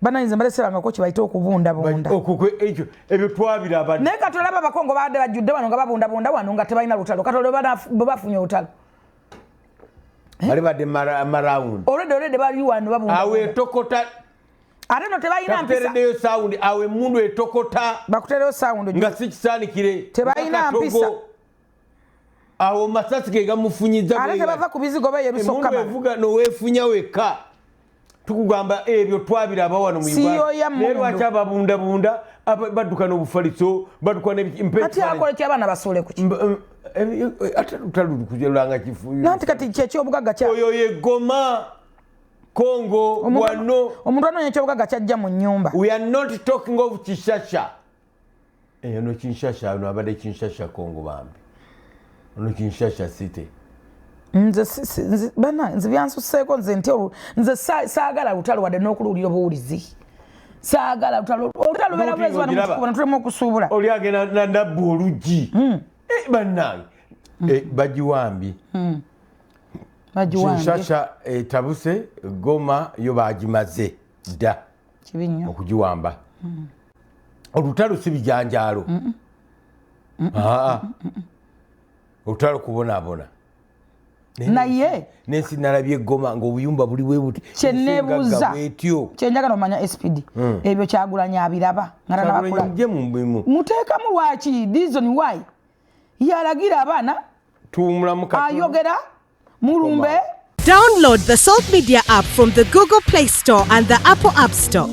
banayinza mbalesera ko kibayita okubunda bunda ekyo ebyo twabiraba naye katolaba abakongo baadde bajjudde wano nga babunda bunda wano nga tebalina lutalo katole bafunye olutalo bali badde marawundi olwedde bali wano babunda awe tokota ate no tebalina mpisa taperedeyo sound awe mundu etokota bakutereyo sound nga sikisaanikire tebalina mpisa awo masasi ge gamufunyiza ate tebava ku bizigo beyerusokkama mundu evuga noweefunya weka tukugamba ebyo twabiraba wano mu Uganda naye lwaki ababundabunda badduka n'obufaliso badduka kati akole ky'abaana basole ku ki ate lutalukuzeranga kifu nanti kati kyekyobugagga kya oyo ye Goma Congo wano omuntu anoonya ekyobugagga kyajja mu nnyumba. We are not talking of Kinshasa no Kinshasa no abadde Kinshasa Congo bambi no Kinshasa city nze byansuseeko nze nti nze saagala lutalo wadde n'okululira obuwulizi saagala lutalo lubeera bwezi wano mutukubona tulema okusuubula oli agenda nandabba oluggi bannange bagiwambi Kinshasa etabuse Goma yo bagimaze dda okugiwamba olutalo si bijanjaalo olutalo kubonaabona naye nensi nalabye Goma ng'obuyumba buli bwe buti kyenneebuuza kyenjagala omanya SPD ebyo Kyagulanyi abiraba nga muteekamu lwaki reason why yalagira abaana ayogera mulumbe. Download the Salt Media app from the Google Play Store and the Apple App Store.